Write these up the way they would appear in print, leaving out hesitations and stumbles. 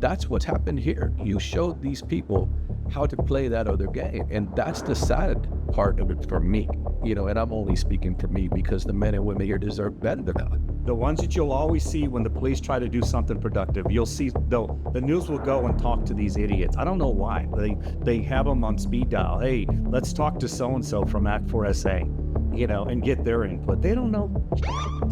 that's what's happened here. You showed these people how to play that other game. And that's the sad part of it for me, and I'm only speaking for me because the men and women here deserve better than that. The ones that you'll always see when the police try to do something productive, you'll see the news will go and talk to these idiots. I don't know why. They have them on speed dial. Hey, let's talk to so-and-so from Act 4SA, and get their input. They don't know.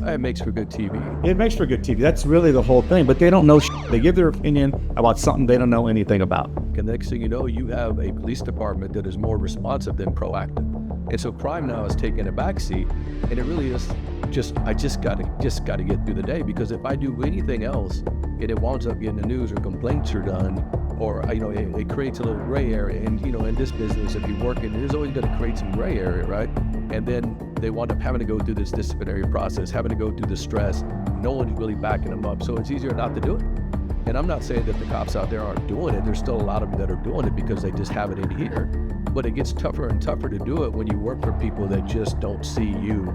It makes for good TV. It makes for good TV. That's really the whole thing. But they don't know. They give their opinion about something they don't know anything about. And the next thing you know, you have a police department that is more responsive than proactive. And so crime now is taking a backseat, and it really is I just got to get through the day, because if I do anything else and it winds up getting the news or complaints are done, or it creates a little gray area. And in this business, if you're working, there's always going to create some gray area, right? And then they wind up having to go through this disciplinary process, having to go through the stress. No one's really backing them up, so it's easier not to do it. And I'm not saying that the cops out there aren't doing it. There's still a lot of them that are doing it because they just have it in here. But it gets tougher and tougher to do it when you work for people that just don't see you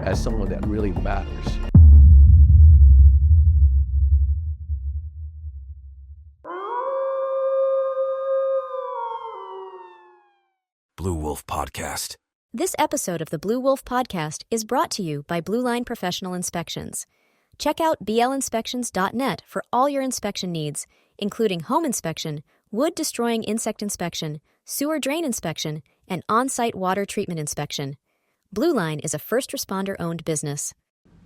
as someone that really matters. Blu Wolf Podcast. This episode of the Blu Wolf Podcast is brought to you by Blue Line Professional Inspections. Check out blinspections.net for all your inspection needs, including home inspection, wood-destroying insect inspection, sewer drain inspection, and on-site water treatment inspection. Blue Line is a first responder-owned business.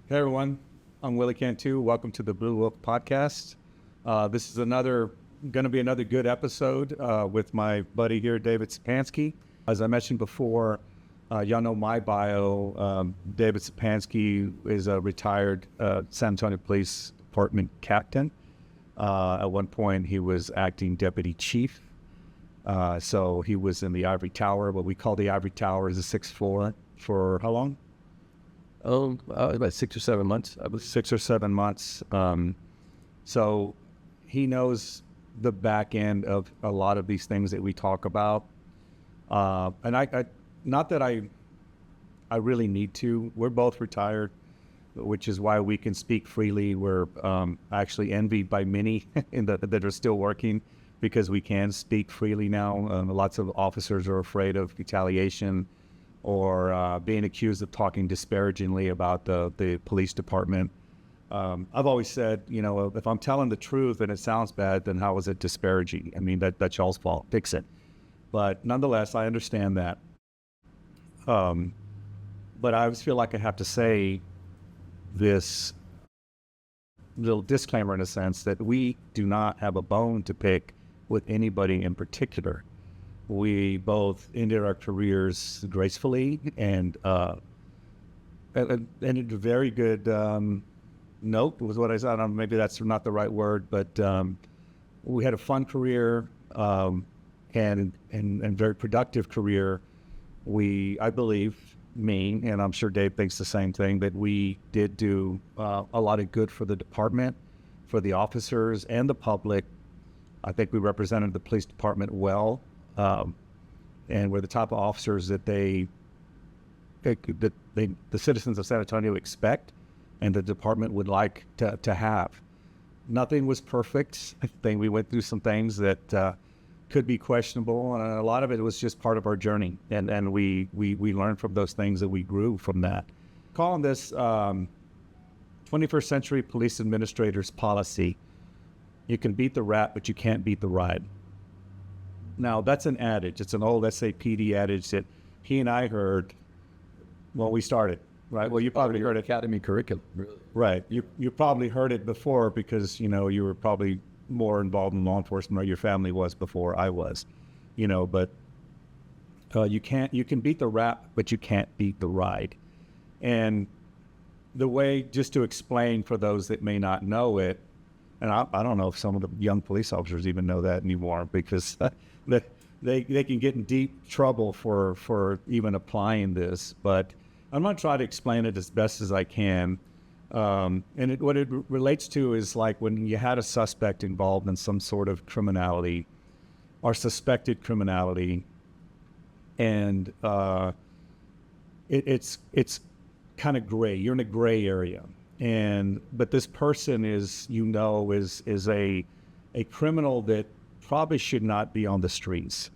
Hey everyone, I'm Willie Cantu. Welcome to the Blu Wolf Podcast. This is going to be another good episode with my buddy here, David Sccepansky. As I mentioned before, y'all know my bio. David Sccepansky is a retired San Antonio Police Department captain. At one point, he was acting deputy chief. So he was in the Ivory Tower. What we call the Ivory Tower is the sixth floor for how long? About 6 or 7 months. 6 or 7 months. So he knows the back end of a lot of these things that we talk about. And I not that I really need to. We're both retired, which is why we can speak freely. We're actually envied by many that are still working, because we can speak freely now. Lots of officers are afraid of retaliation or being accused of talking disparagingly about the police department. I've always said, if I'm telling the truth and it sounds bad, then how is it disparaging? I mean, that's y'all's fault. Fix it. But nonetheless, I understand that. But I always feel like I have to say this little disclaimer, in a sense, that we do not have a bone to pick with anybody in particular. We both ended our careers gracefully and in a very good note was what I said. Maybe that's not the right word, but we had a fun career and very productive career. I believe, me, and I'm sure Dave thinks the same thing, that we did do a lot of good for the department, for the officers and the public. I think we represented the police department well, and we're the type of officers that the citizens of San Antonio expect and the department would like to have. Nothing was perfect. I think we went through some things that could be questionable, and a lot of it was just part of our journey, and we learned from those things, that we grew from that. Calling this 21st century police administrators policy: you can beat the rat, but you can't beat the ride. Now, that's an adage. It's an old SAPD adage that he and I heard when we started, right? Well, you probably heard it. Academy curriculum, really. Right. You probably heard it before because, you were probably more involved in law enforcement, or your family was before I was, but you can beat the rap, but you can't beat the ride. And the way, just to explain for those that may not know it, and I don't know if some of the young police officers even know that anymore, because they can get in deep trouble for even applying this, but I'm going to try to explain it as best as I can. And what it relates to is like when you had a suspect involved in some sort of criminality or suspected criminality, and it's kind of gray. You're in a gray area, but this person is a a criminal that probably should not be on the streets.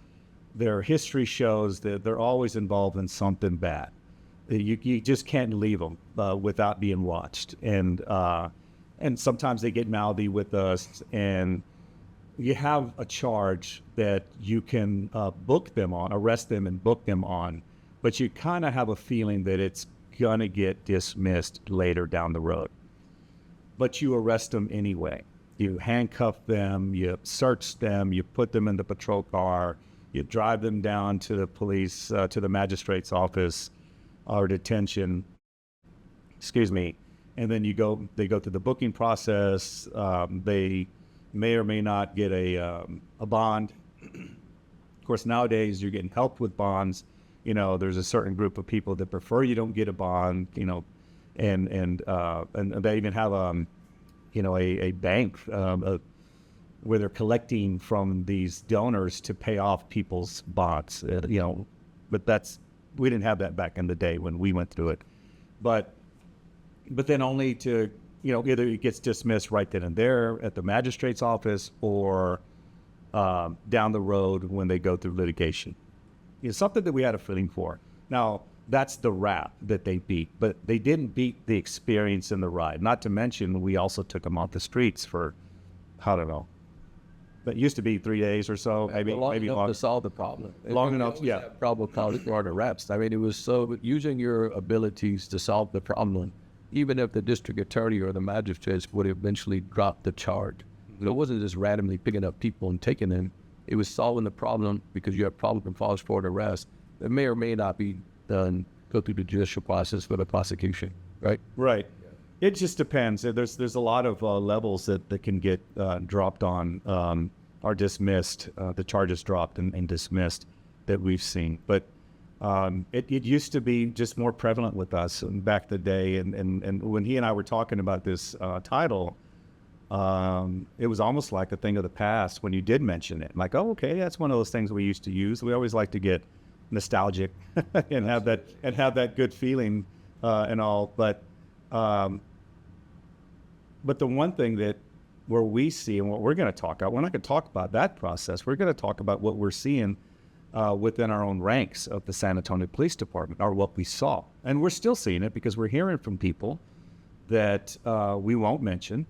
Their history shows that they're always involved in something bad. You just can't leave them without being watched. And sometimes they get mouthy with us, and you have a charge that you can book them on, arrest them and book them on, but you kind of have a feeling that it's going to get dismissed later down the road. But you arrest them anyway. You handcuff them, you search them, you put them in the patrol car, you drive them down to the police, to the magistrate's office or detention, and then they go through the booking process. They may or may not get a bond. Of course, nowadays you're getting help with bonds. There's a certain group of people that prefer you don't get a bond, and they even have a bank where they're collecting from these donors to pay off people's bonds. But we didn't have that back in the day when we went through it. But then only to, either it gets dismissed right then and there at the magistrate's office, or down the road when they go through litigation. It's something that we had a feeling for. Now, that's the rap that they beat, but they didn't beat the experience in the ride. Not to mention, we also took them off the streets for, I don't know, that used to be 3 days or so, maybe long long to solve the problem. Long enough, yeah. Problem causing arrests. I mean, it was so using your abilities to solve the problem, even if the district attorney or the magistrates would eventually drop the charge. It wasn't just randomly picking up people and taking them. It was solving the problem because you have probable cause for an arrest that may or may not be done, go through the judicial process for the prosecution, right? Right. Yeah. It just depends. There's a lot of levels that can get dropped on or dismissed, the charges dropped and dismissed that we've seen. But it used to be just more prevalent with us back the day. And when he and I were talking about this title, it was almost like a thing of the past when you did mention it. Like, oh, okay, that's one of those things we used to use. We always like to get nostalgic and have that good feeling and all. But the one thing where we see and what we're going to talk about, we're not going to talk about that process. We're going to talk about what we're seeing within our own ranks of the San Antonio Police Department, or what we saw. And we're still seeing it because we're hearing from people that we won't mention.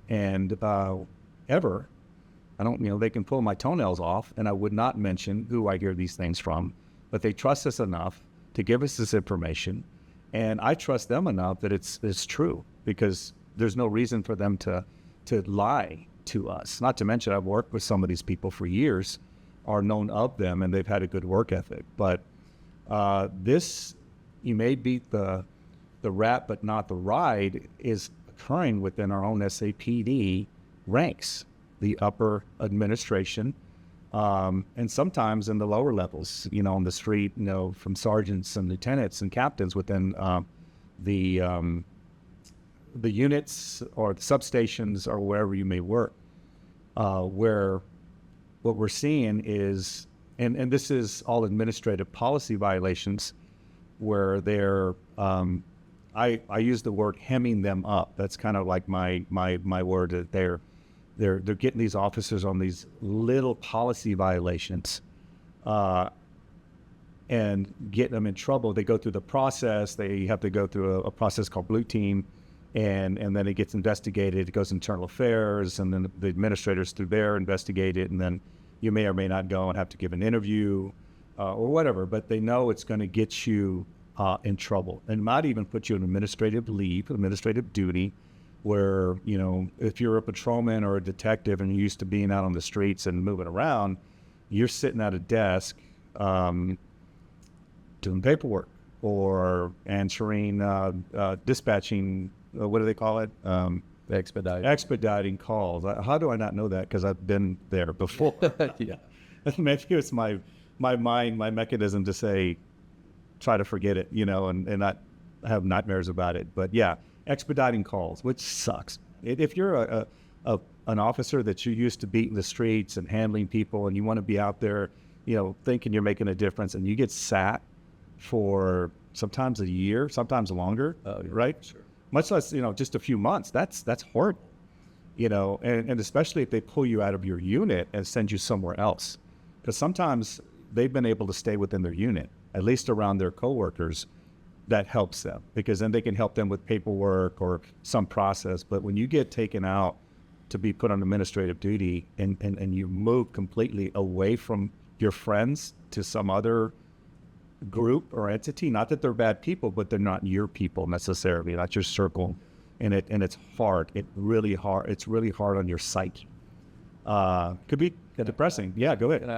And ever, they can pull my toenails off, and I would not mention who I hear these things from, but they trust us enough to give us this information, and I trust them enough that it's true, because there's no reason for them to lie to us. Not to mention, I've worked with some of these people for years, are known of them, and they've had a good work ethic. But this, you may beat the rap, but not the ride, is occurring within our own SAPD ranks, the upper administration, and sometimes in the lower levels, on the street, from sergeants and lieutenants and captains within the units or the substations or wherever you may work, where what we're seeing is, and this is all administrative policy violations, where they're I use the word hemming them up. That's kind of like my word. That they're getting these officers on these little policy violations, and getting them in trouble. They go through the process. They have to go through a process called Blue Team, and then it gets investigated. It goes internal affairs, and then the administrators through there investigate it, and then you may or may not go and have to give an interview or whatever. But they know it's going to get you in trouble, and might even put you on administrative leave, administrative duty, where, if you're a patrolman or a detective and you're used to being out on the streets and moving around, you're sitting at a desk doing paperwork or answering, dispatching, what do they call it? Expediting calls. How do I not know that? Because I've been there before. Yeah. Maybe it's my mind, my mechanism to say, try to forget it, and not have nightmares about it. But yeah, expediting calls, which sucks. If you're an officer that you're used to beating the streets and handling people, and you want to be out there, thinking you're making a difference, and you get sat for sometimes a year, sometimes longer, right? Sure. Much less, just a few months. That's horrible. and especially if they pull you out of your unit and send you somewhere else. Because sometimes they've been able to stay within their unit, at least around their coworkers. That helps them, because then they can help them with paperwork or some process. But when you get taken out to be put on administrative duty and you move completely away from your friends to some other group or entity, not that they're bad people, but they're not your people necessarily, not your circle. And it's hard. It's really hard on your psyche. Could be depressing. Yeah, go ahead.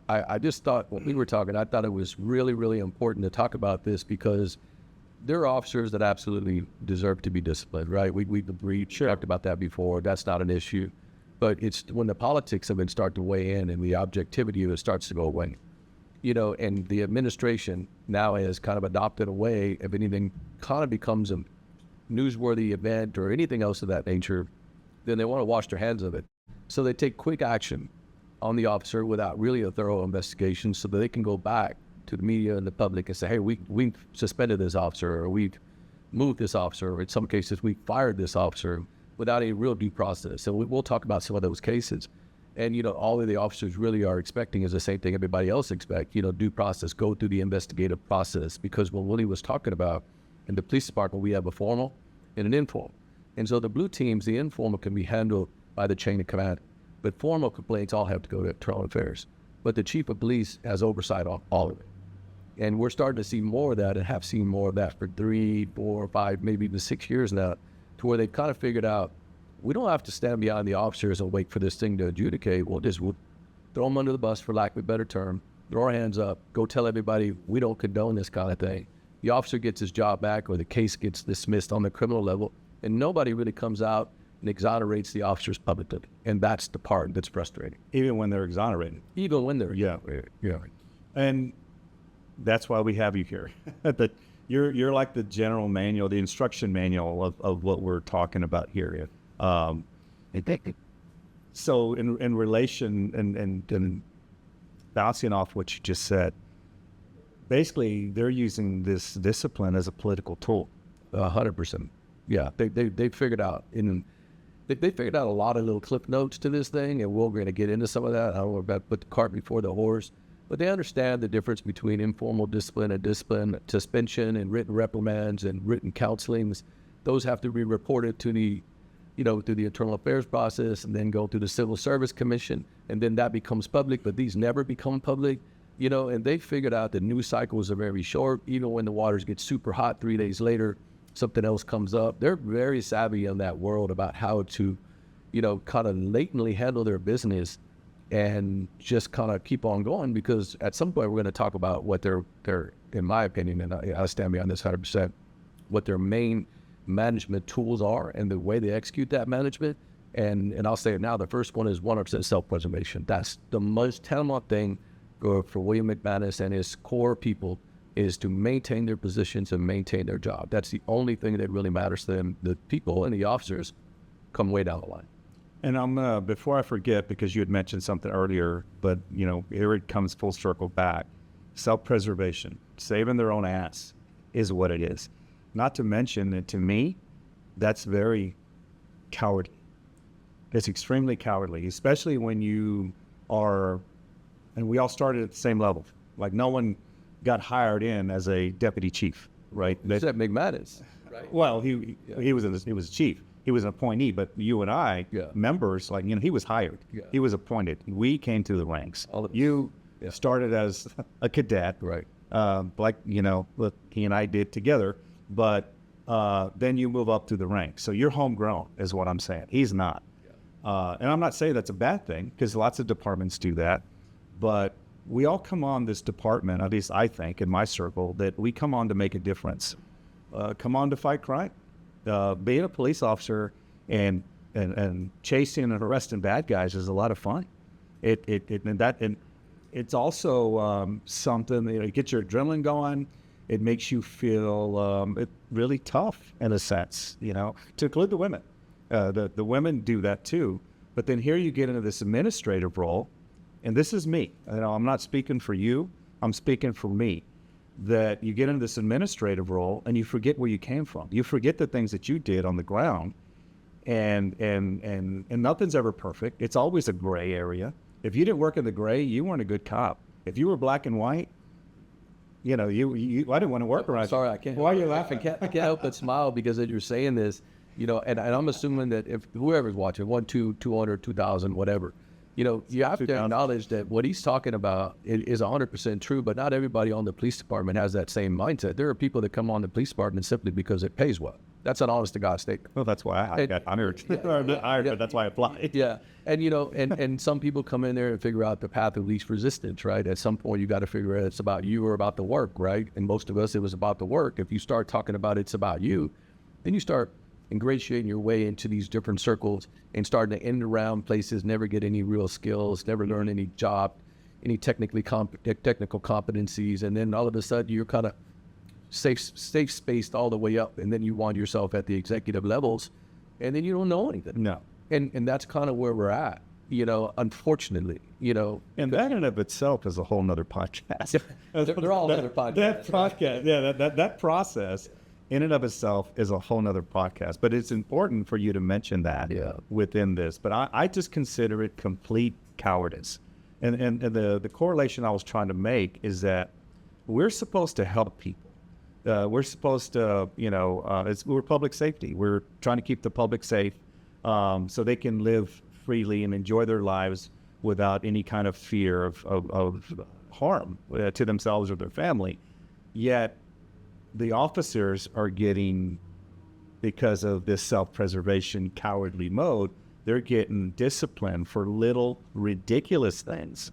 I just thought, when we were talking, I thought it was really, really important to talk about this, because there are officers that absolutely deserve to be disciplined, right? We've agreed, talked about that before. That's not an issue. But it's when the politics of it start to weigh in and the objectivity of it starts to go away. And the administration now has kind of adopted a way, if anything kind of becomes a newsworthy event or anything else of that nature, then they want to wash their hands of it. So they take quick action on the officer without really a thorough investigation, so that they can go back to the media and the public and say, hey, we suspended this officer, or we've moved this officer, or in some cases we fired this officer, without a real due process. So we'll talk about some of those cases. And, all of the officers really are expecting is the same thing everybody else expects, due process, go through the investigative process. Because what Willie was talking about, in the police department, we have a formal and an informal. And so the blue teams, the informal can be handled by the chain of command, but formal complaints all have to go to internal affairs. But the chief of police has oversight on all of it. And we're starting to see more of that, and have seen more of that for 3, 4, 5, maybe even 6 years now, to where they've kind of figured out, we don't have to stand behind the officers and wait for this thing to adjudicate. We'll just throw them under the bus, for lack of a better term, throw our hands up, go tell everybody we don't condone this kind of thing. The officer gets his job back, or the case gets dismissed on the criminal level, and nobody really comes out and exonerates the officers publicly. And that's the part that's frustrating. Even when they're exonerated. Even when they're exonerated. Yeah. And that's why we have you here. That you're like the general manual, the instruction manual of what we're talking about here. So in relation and bouncing off what you just said, basically they're using this discipline as a political tool. 100%. Yeah, they figured out they figured out a lot of little clip notes to this thing, and we're going to get into some of that. I don't know about put the cart before the horse, but they understand the difference between informal discipline and discipline, suspension and written reprimands and written counselings. Those have to be reported to the, through the internal affairs process, and then go through the Civil Service Commission, and then that becomes public. But these never become public, and they figured out that news cycles are very short. Even when the waters get super hot 3 days later, something else comes up. They're very savvy in that world about how to, kind of latently handle their business and just kind of keep on going, because at some point we're going to talk about what their, in my opinion, and I stand behind this 100%, what their main management tools are and the way they execute that management. And I'll say it now, the first one is 100% self-preservation. That's the most tantamount thing for William McManus and his core people, is to maintain their positions and maintain their job. That's the only thing that really matters to them. The people and the officers come way down the line. And I'm before I forget, because you had mentioned something earlier, but here it comes full circle back. Self-preservation, saving their own ass, is what it is. Not to mention that, to me, that's very cowardly. It's extremely cowardly, especially when you are, and we all started at the same level. Like, no one got hired in as a deputy chief, right? Except McManus, right? Well, he was chief. He was an appointee, but you and I, members, like, he was hired. Yeah. He was appointed. We came through the ranks. You started as a cadet, right? Like, he and I did together, but then you move up through the ranks. So you're homegrown, is what I'm saying. He's not. Yeah. And I'm not saying that's a bad thing, because lots of departments do that, but we all come on this department, at least I think, in my circle, that we come on to make a difference. Come on to fight crime. Being a police officer and chasing and arresting bad guys is a lot of fun. And it's also something that it gets your adrenaline going. It makes you feel really tough in a sense, to include the women. The women do that too. But then here you get into this administrative role, and this is me. I'm not speaking for you. I'm speaking for me. That you get into this administrative role and you forget where you came from. You forget the things that you did on the ground, and nothing's ever perfect. It's always a gray area. If you didn't work in the gray, you weren't a good cop. If you were black and white, you know, I didn't want to work around. Sorry, I can't. Why are you laughing? I can't help but smile because as you're saying this, you know, and I'm assuming that if whoever's watching, 1, 2, 200, 2,000, whatever, you know, you have to acknowledge that what he's talking about is 100% true, but not everybody on the police department has that same mindset. There are people that come on the police department simply because it pays well. That's an honest to God statement. Well, that's why I got honored. That's why I applied. Yeah. And, you know, and some people come in there and figure out the path of least resistance, right? At some point, you got to figure out it's about you or about the work, right? And most of us, it was about the work. If you start talking about it's about you, then you start ingratiating your way into these different circles and starting to end around places, never get any real skills, never learn any job, any technical competencies. And then all of a sudden, you're kind of safe spaced all the way up, and then you wind yourself at the executive levels, and then you don't know anything. No. And that's kind of where we're at, you know, unfortunately, you know. And that in of itself is a whole nother podcast. They're all other podcasts. That podcast, yeah, that process in and of itself is a whole nother podcast. But it's important for you to mention that within this. But I just consider it complete cowardice. And the correlation I was trying to make is that we're supposed to help people. We're supposed to, you know, we're public safety. We're trying to keep the public safe so they can live freely and enjoy their lives without any kind of fear of harm to themselves or their family. Yet the officers are getting, because of this self-preservation cowardly mode, they're getting disciplined for little ridiculous things.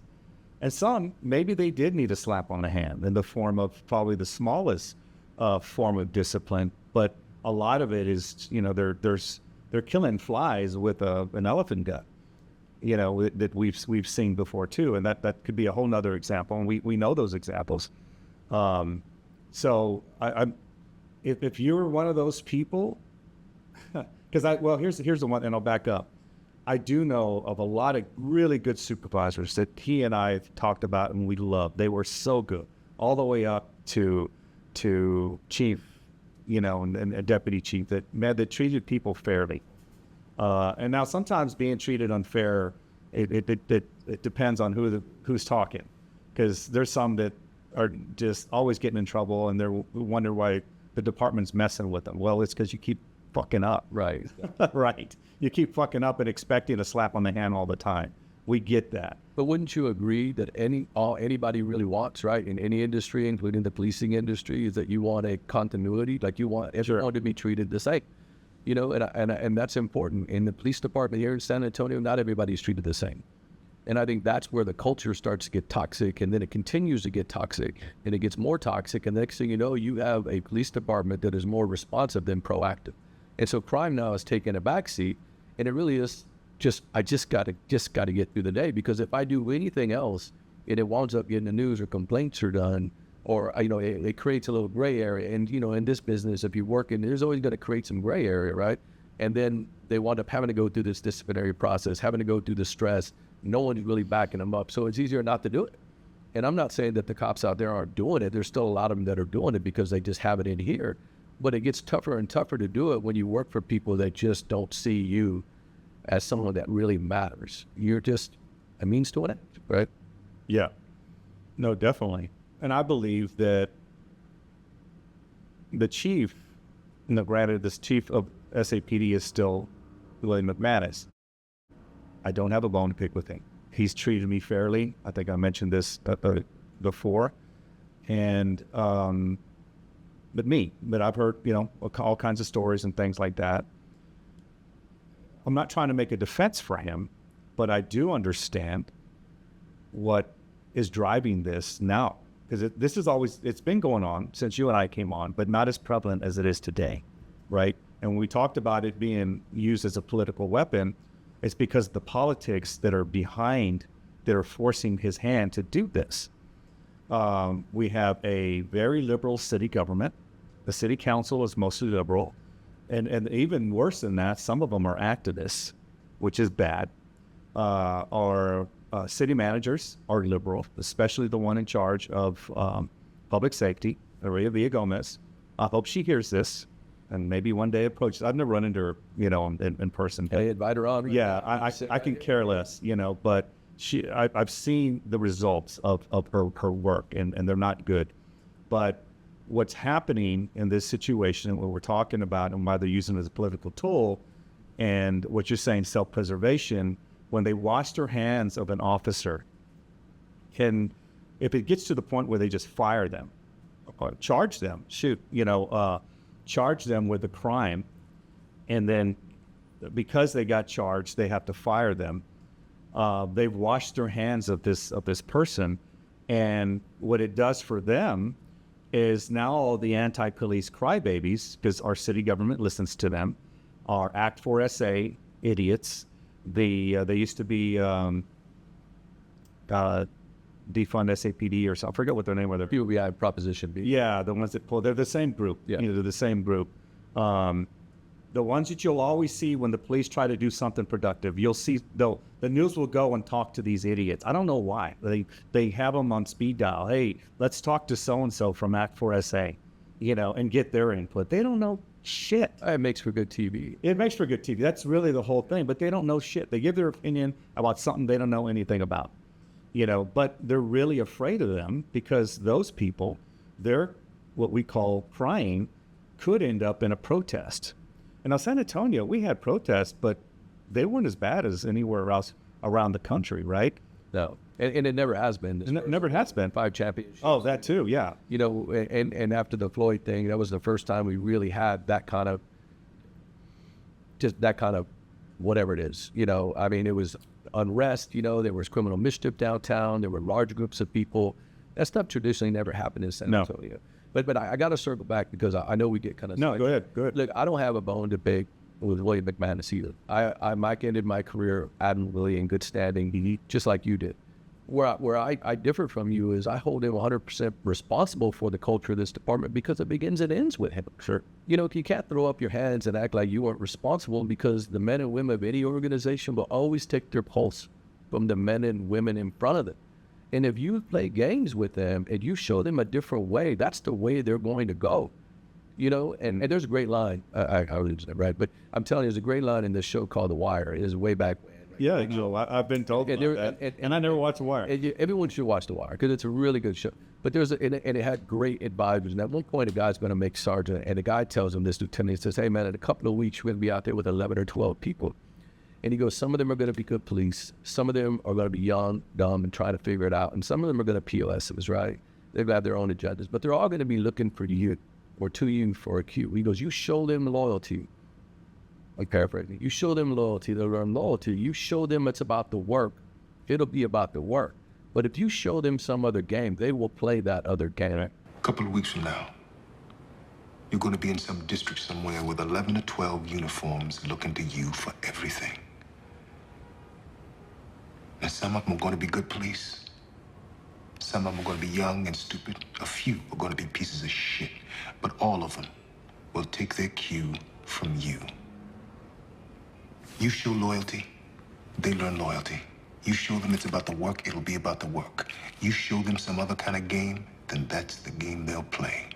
And some, maybe they did need a slap on the hand in the form of probably the smallest form of discipline, but a lot of it is, you know, they're killing flies with an elephant gun, you know, that we've seen before too, and that could be a whole nother example, and we know those examples. So if you're one of those people, because here's the one, and I'll back up. I do know of a lot of really good supervisors that he and I have talked about and we love. They were so good, all the way up to chief, you know, and a deputy chief that treated people fairly. And now sometimes being treated unfair, it depends on who's talking, because there's some that are just always getting in trouble and they wonder why the department's messing with them. Well, it's because you keep fucking up. Right. Right. You keep fucking up and expecting a slap on the hand all the time. We get that. But wouldn't you agree that anybody really wants, right, in any industry, including the policing industry, is that you want a continuity, like you want everyone to be treated the same, you know, and that's important. In the police department here in San Antonio, not everybody's treated the same. And I think that's where the culture starts to get toxic, and then it continues to get toxic, and it gets more toxic, and the next thing you know, you have a police department that is more responsive than proactive. And so crime now is taking a backseat, and it really is I just got to get through the day, because if I do anything else and it winds up getting the news or complaints are done, or, you know, it creates a little gray area. And, you know, in this business, if you're working, there's always going to create some gray area, right? And then they wind up having to go through this disciplinary process, having to go through the stress. No one's really backing them up. So it's easier not to do it. And I'm not saying that the cops out there aren't doing it. There's still a lot of them that are doing it because they just have it in here. But it gets tougher and tougher to do it when you work for people that just don't see you as someone that really matters. You're just a means to an end, right? Yeah. No, definitely. And I believe that the chief, granted, this chief of SAPD is still Willie McManus. I don't have a bone to pick with him. He's treated me fairly. I think I mentioned this before. And, but I've heard, you know, all kinds of stories and things like that. I'm not trying to make a defense for him, but I do understand what is driving this now. Because it's been going on since you and I came on, but not as prevalent as it is today, right? And when we talked about it being used as a political weapon, it's because the politics that are behind, that are forcing his hand to do this. We have a very liberal city government. The city council is mostly liberal. And even worse than that, some of them are activists, which is bad. Our city managers are liberal, especially the one in charge of public safety, Maria Villagomez. I hope she hears this. and maybe one day approach. I've never run into her, in person. Hey, invite her on. Yeah, I can care less, but I've seen the results of her work, and they're not good. But what's happening in this situation, what we're talking about, and why they're using it as a political tool, and what you're saying, self-preservation, when they wash their hands of an officer, if it gets to the point where they just fire them, charge them, charge them with a crime, and then because they got charged, they have to fire them. They've washed their hands of this person, and what it does for them is now all the anti-police crybabies, because our city government listens to them, are Act 4 SA idiots. They used to be defund SAPD or something. I forget what their name was. POBI Proposition B. Yeah, the ones that pull. They're the same group. Yeah. They're the same group. The ones that you'll always see when the police try to do something productive, you'll see the news will go and talk to these idiots. I don't know why. They have them on speed dial. Hey, let's talk to so-and-so from Act 4 SA, and get their input. They don't know shit. It makes for good TV. It makes for good TV. That's really the whole thing. But they don't know shit. They give their opinion about something they don't know anything about. But they're really afraid of them because those people, they're what we call crying, could end up in a protest. And now San Antonio, we had protests, but they weren't as bad as anywhere else around the country, right? No, and it never has been. Never has been. 5 championships. Oh, that too, yeah. And after the Floyd thing, that was the first time we really had that kind of, whatever it is. I mean, it was unrest, there was criminal mischief downtown, there were large groups of people. That stuff traditionally never happened in San Antonio. But I got to circle back because I know we get kind of... No, go ahead. Look, I don't have a bone to pick with William McManus either. Mike ended my career admirably in good standing, just like you did. Where I differ from you is I hold him 100% responsible for the culture of this department because it begins and ends with him. Sure. You can't throw up your hands and act like you weren't responsible, because the men and women of any organization will always take their pulse from the men and women in front of them. And if you play games with them and you show them a different way, that's the way they're going to go. And there's a great line, I lose it, right? But I'm telling you, there's a great line in this show called The Wire. It is way back when. Yeah, I've been told about that, and I never watched The Wire. Everyone should watch The Wire because it's a really good show. But and it had great advisors. And at one point, a guy's going to make sergeant, and the guy tells him, this lieutenant, he says, hey, man, in a couple of weeks, we're going to be out there with 11 or 12 people. And he goes, some of them are going to be good police. Some of them are going to be young, dumb, and trying to figure it out. And some of them are going to POS us, right? They've got their own agendas. But they're all going to be looking for you or to you for a cue. He goes, you show them loyalty. Like paraphrasing, you show them loyalty, they'll learn loyalty. You show them it's about the work, it'll be about the work. But if you show them some other game, they will play that other game. A couple of weeks from now, you're going to be in some district somewhere with 11 or 12 uniforms looking to you for everything. And some of them are going to be good police. Some of them are going to be young and stupid. A few are going to be pieces of shit. But all of them will take their cue from you. You show loyalty, they learn loyalty. You show them it's about the work, it'll be about the work. You show them some other kind of game, then that's the game they'll play.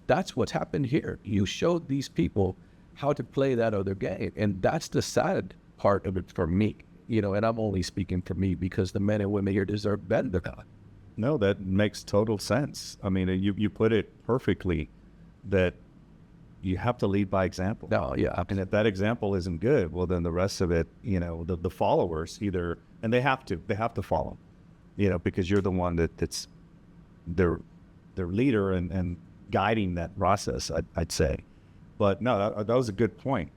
That's what's happened here. You showed these people how to play that other game. And that's the sad part of it for me. And I'm only speaking for me because the men and women here deserve better than that. No, that makes total sense. I mean, you put it perfectly, that you have to lead by example. No, yeah. And if that example isn't good, well, then the rest of it, the followers either, and they have to follow, because you're the one that's their leader and guiding that process, I'd say. But no, that was a good point.